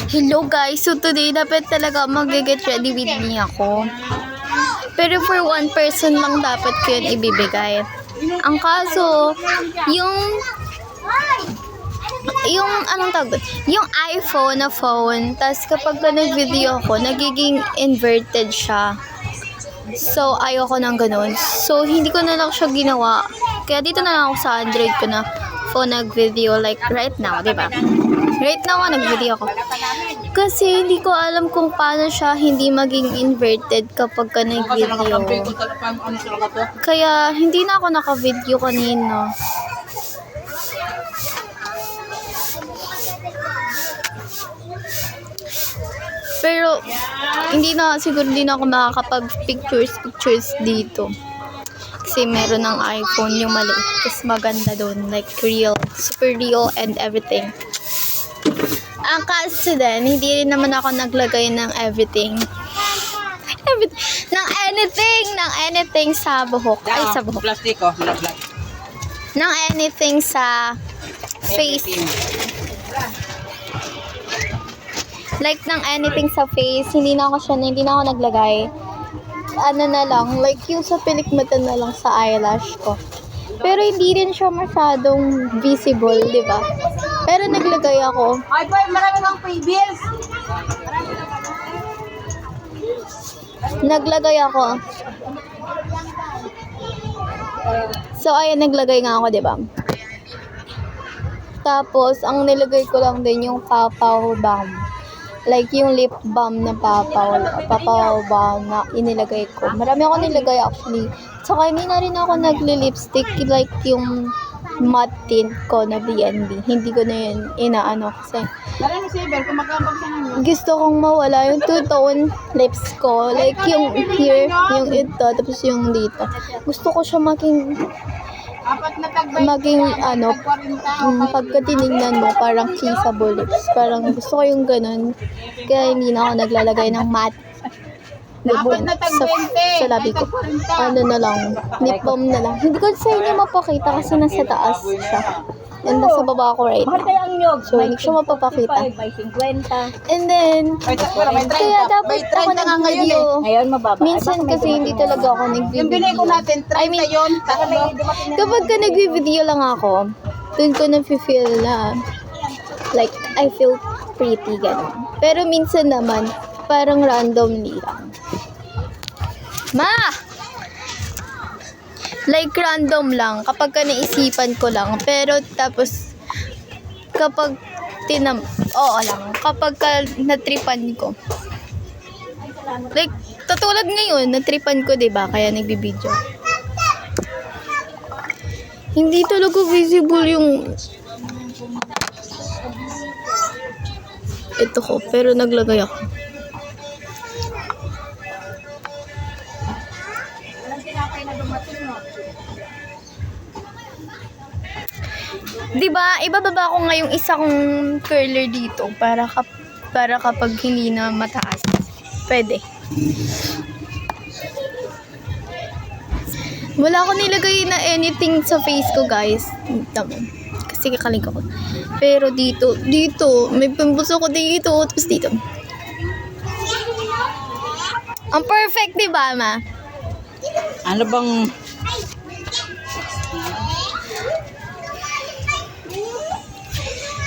Hello guys, so today dapat talaga mag-get ready with me ako. Pero for one person lang dapat ko yun ibibigay. Ang kaso, yung anong tawag? Yung iPhone na phone, tas kapag nag-video ako, nagiging inverted siya. So, ayoko nang ganun. So, hindi ko na lang siya ginawa. Kaya dito na lang ako sa Android ko na phone nag-video like right now, diba? Right now, nag-video ako. Kasi hindi ko alam kung paano siya hindi maging inverted kapag ka nag-video. Kaya, hindi na ako naka-video kanina. Pero, siguro hindi na ako makakapag-pictures dito. Kasi meron ng iPhone yung maliit. Tapos maganda doon. Like real. Super real and everything. Ang kaso din, hindi rin naman ako naglagay ng everything. Ng anything sa buhok. Ay, sa buhok. Plastiko. Ng anything sa face. Like ng anything sa face, hindi na ako naglagay. Ano na lang, like yung sa pilikmata na lang sa eyelash ko. Pero hindi rin siya masyadong visible, di ba? Pero naglagay ako. Ay, boy, marami kang pay bills. Naglagay ako. So, ayan, naglagay nga ako, di ba? Tapos, ang nilagay ko lang din yung papaw balm. Like yung lip balm na papaw balm na inilagay ko. Marami ako nilagay actually. Saka hindi na rin ako nagli-lipstick like yung matte tint ko na BNB. Hindi ko na yun inaano kasi gusto kong mawala yung two-tone lips ko. Like yung here, yung ito, tapos yung dito. Gusto ko siya maging pagka tinignan mo, parang kissable lips. Parang gusto ko yung ganun. Kaya hindi na ako naglalagay ng matte lip tint sa labi ko. Ano na lang, lip balm na lang. Hindi ko sa inyo mapakita kasi nasa taas siya. And nasa baba ko right now. So, hindi siya mapapakita. And then, kaya dapat ako nag-video. Minsan kasi hindi talaga ako nag-video. I mean, kapag ka nag-video lang ako, dun ko na-feel na, like, I feel pretty, gano'n. Pero minsan naman, parang randomly lang. Ma! Like, random lang. Kapag ka naisipan ko lang. Pero, tapos, kapag kapag ka natripan ko. Like, katulad ngayon, natripan ko, diba? Kaya nagbibideo. Hindi talaga visible yung ito ko. Pero, naglagay ako. Diba, ibababa ko nga yung isa kong curler dito para kapag hindi na mataas. Pwede. Wala ko nilagay na anything sa face ko, guys. Tama. Kasi kakalig ako. Pero dito, may pimples ako dito, tapos dito. Ang perfect, diba, ma? Ano bang...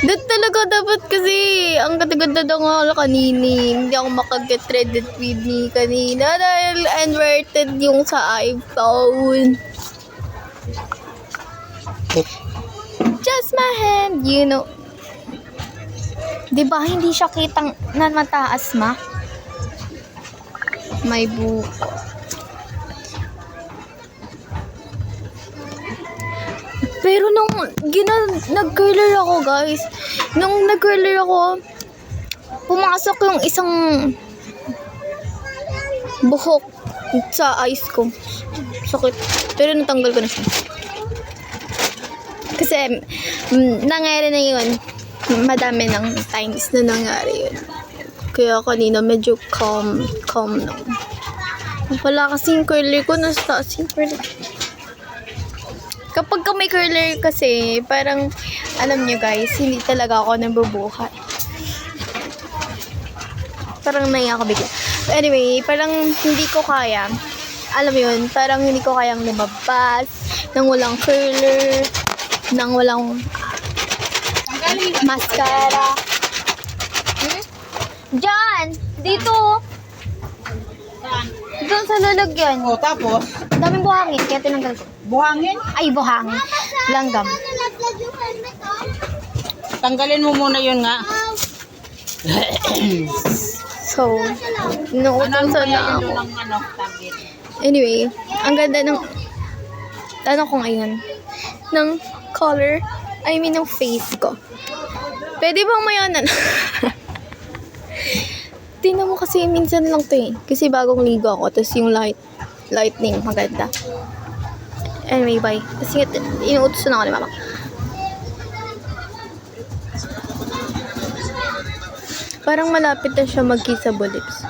Talaga dapat kasi ang ganda-ganda daw nga kanini. Hindi ako makaget ready with me kanina dahil inverted yung sa iPhone. Just my hand, you know. Diba hindi siya kitang na mataas, ma? May buko. Pero nung nag-curler ako, guys. Nung nag-curler ako, pumasok yung isang buhok sa eyes ko. Sakit. Pero natanggal ko na siya. Kasi, nangyari na yun. Madami ng times na nangyari yun. Kaya kanina medyo calm lang. Wala kasing curler ko. Nasa taas yung curler. Kapag ka may curler kasi, parang, alam nyo guys, hindi talaga ako nabubuhay. Parang naiya ako bigla. Anyway, parang hindi ko kaya. Alam mo yun, parang hindi ko kayang lumabas nang walang curler, nang walang mascara. Diyan! Dito! Doon sa lalagyan. O, tapos, Ang daming buhangin, kaya tinanggal ko. buhangin. Ay, buhangin. Langgam. Tanggalin mo muna yun nga. So, inuutosan Kaya na yun ako. doon ang tagit. Anyway, ang ganda ng ko ngayon ng color, I mean ng face ko. Pwede bang mayanan? Tingnan mo kasi minsan lang to eh. Kasi bagong ligo ako, tapos yung lightning, maganda. Anyway, bye. Kasi inuutosan ako ni mama. Parang malapit na siya mag-kissable lips.